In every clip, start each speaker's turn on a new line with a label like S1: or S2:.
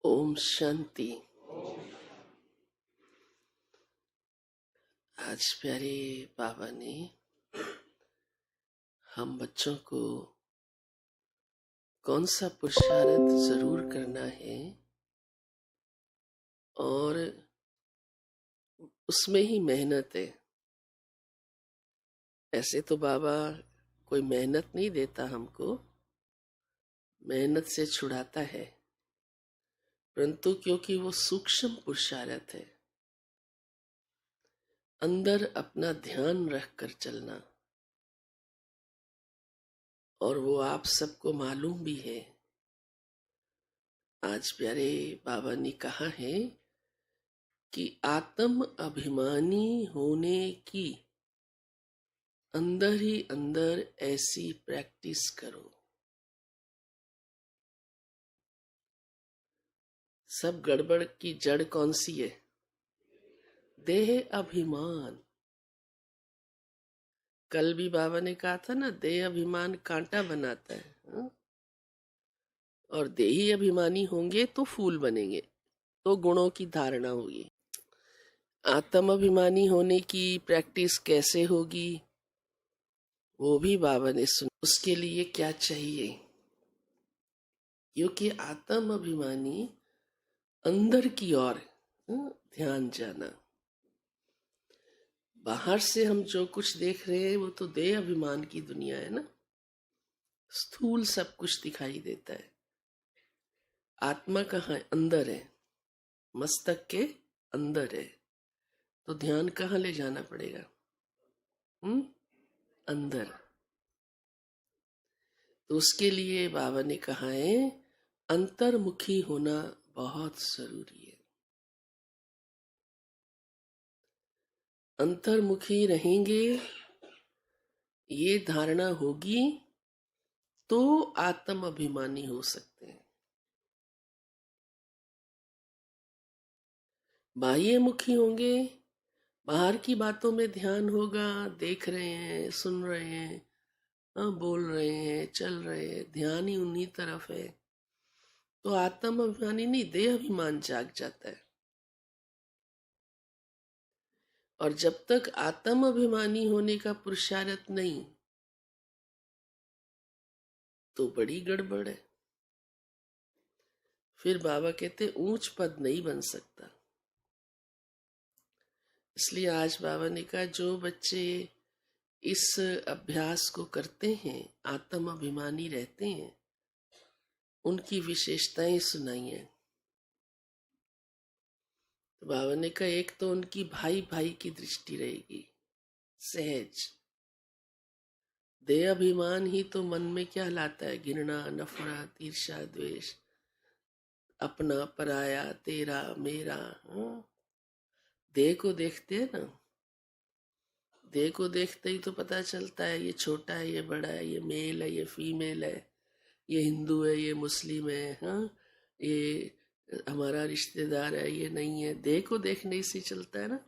S1: ओम शांति। आज प्यारे बाबा ने हम बच्चों को कौन सा पुरुषार्थ जरूर करना है और उसमें ही मेहनत है। ऐसे तो बाबा कोई मेहनत नहीं देता हमको, मेहनत से छुड़ाता है, परंतु क्योंकि वो सूक्ष्म पुरुषार्थ है, अंदर अपना ध्यान रखकर चलना, और वो आप सबको मालूम भी है। आज प्यारे बाबा ने कहा है कि आत्म अभिमानी होने की अंदर ही अंदर ऐसी प्रैक्टिस करो। सब गड़बड़ की जड़ कौन सी है? देह अभिमान। कल भी बाबा ने कहा था ना, देह अभिमान कांटा बनाता है, हाँ? और देही अभिमानी होंगे तो फूल बनेंगे, तो गुणों की धारणा होगी। आत्म अभिमानी होने की प्रैक्टिस कैसे होगी वो भी बाबा ने सुन। उसके लिए क्या चाहिए? क्योंकि आत्म अभिमानी अंदर की ओर ध्यान जाना। बाहर से हम जो कुछ देख रहे हैं वो तो देह अभिमान की दुनिया है ना, स्थूल सब कुछ दिखाई देता है। आत्मा कहाँ है? अंदर है, मस्तक के अंदर है। तो ध्यान कहाँ ले जाना पड़ेगा? अंदर। तो उसके लिए बाबा ने कहा है अंतर्मुखी होना बहुत जरूरी है। अंतर्मुखी रहेंगे, ये धारणा होगी तो आत्म अभिमानी हो सकते हैं। बाह्य मुखी होंगे, बाहर की बातों में ध्यान होगा, देख रहे हैं, सुन रहे हैं, बोल रहे हैं, चल रहे हैं, ध्यान ही उन्हीं तरफ है, तो आत्म अभिमानी नहीं, देह अभिमान जाग जाता है। और जब तक आत्म अभिमानी होने का पुरुषार्थ नहीं, तो बड़ी गड़बड़ है। फिर बाबा कहते ऊंच पद नहीं बन सकता। इसलिए आज बाबा ने कहा जो बच्चे इस अभ्यास को करते हैं, आत्म अभिमानी रहते हैं, उनकी विशेषताएं सुनाई है। तो बाबा ने कहा एक तो उनकी भाई भाई की दृष्टि रहेगी, सहज। देह अभिमान ही तो मन में क्या लाता है? घृणा, नफरत, ईर्ष्या, द्वेष, अपना, पराया, तेरा, मेरा। देह को देखते हैं ना, देह को देखते ही तो पता चलता है ये छोटा है, ये बड़ा है, ये मेल है, ये फीमेल है, ये हिंदू है, ये मुस्लिम है, हाँ, ये हमारा रिश्तेदार है, ये नहीं है। देह को देखने से चलता है ना।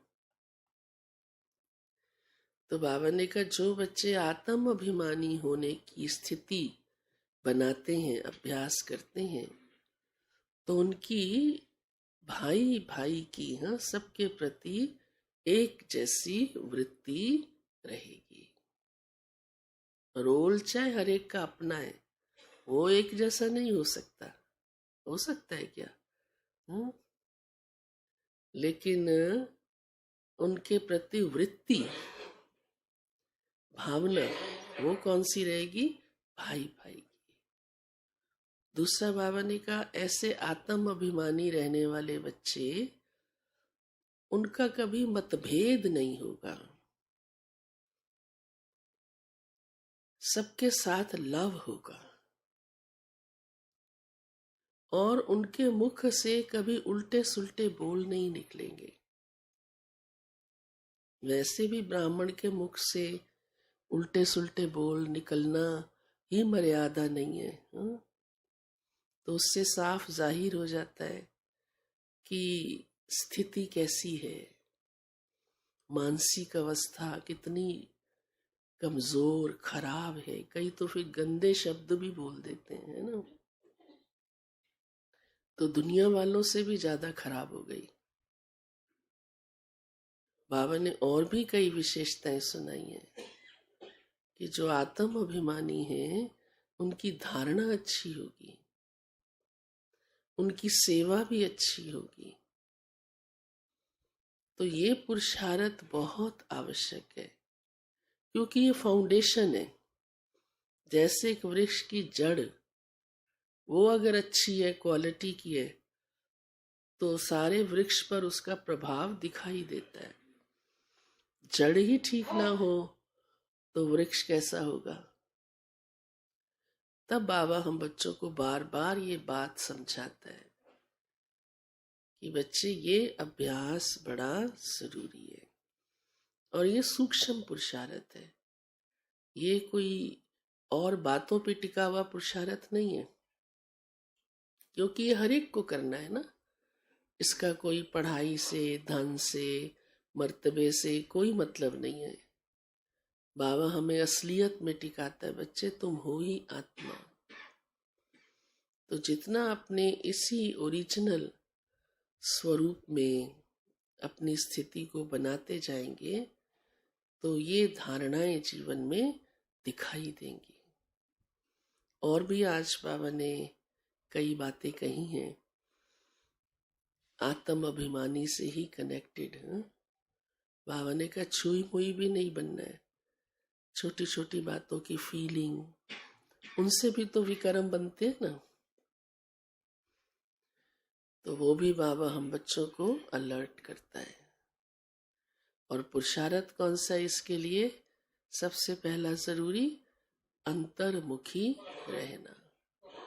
S1: तो बाबा ने कहा जो बच्चे आत्म अभिमानी होने की स्थिति बनाते हैं, अभ्यास करते हैं, तो उनकी भाई भाई की, हाँ, सबके प्रति एक जैसी वृत्ति रहेगी। रोल चाहे हर एक का अपना है, वो एक जैसा नहीं हो सकता। हो सकता है क्या? लेकिन उनके प्रति वृत्ति, भावना, वो कौन सी रहेगी? भाई भाई की। दूसरा बाबा ने कहा ऐसे आत्म अभिमानी रहने वाले बच्चे, उनका कभी मतभेद नहीं होगा, सबके साथ लव होगा, और उनके मुख से कभी उल्टे सुल्टे बोल नहीं निकलेंगे। वैसे भी ब्राह्मण के मुख से उल्टे सुल्टे बोल निकलना ही मर्यादा नहीं है, हाँ? तो उससे साफ जाहिर हो जाता है कि स्थिति कैसी है, मानसिक अवस्था कितनी कमजोर, खराब है। कई तो फिर गंदे शब्द भी बोल देते हैं ना। तो दुनिया वालों से भी ज्यादा खराब हो गई। बाबा ने और भी कई विशेषताएं सुनाई हैं कि जो आत्म अभिमानी हैं उनकी धारणा अच्छी होगी, उनकी सेवा भी अच्छी होगी। तो ये पुरुषार्थ बहुत आवश्यक है, क्योंकि ये फाउंडेशन है। जैसे एक वृक्ष की जड़, वो अगर अच्छी है, क्वालिटी की है, तो सारे वृक्ष पर उसका प्रभाव दिखाई देता है। जड़ ही ठीक ना हो तो वृक्ष कैसा होगा? तब बाबा हम बच्चों को बार बार ये बात समझाता है कि बच्चे, ये अभ्यास बड़ा जरूरी है और ये सूक्ष्म पुरुषार्थ है। ये कोई और बातों पे टिका हुआ पुरुषार्थ नहीं है, क्योंकि ये हर एक को करना है ना। इसका कोई पढ़ाई से, धन से, मर्तबे से कोई मतलब नहीं है। बाबा हमें असलियत में टिकाता है। बच्चे, तुम हो ही आत्मा। तो जितना अपने इसी ओरिजिनल स्वरूप में अपनी स्थिति को बनाते जाएंगे, तो ये धारणाएं जीवन में दिखाई देंगी। और भी आज बाबा ने कई बातें कही हैं, आत्म अभिमानी से ही कनेक्टेड है। बाबा ने कहा छुई मुई भी नहीं बनना है। छोटी छोटी बातों की फीलिंग, उनसे भी तो विकर्म बनते हैं ना। तो वो भी बाबा हम बच्चों को अलर्ट करता है। और पुरुषार्थ कौन सा है इसके लिए? सबसे पहला जरूरी, अंतर्मुखी रहना।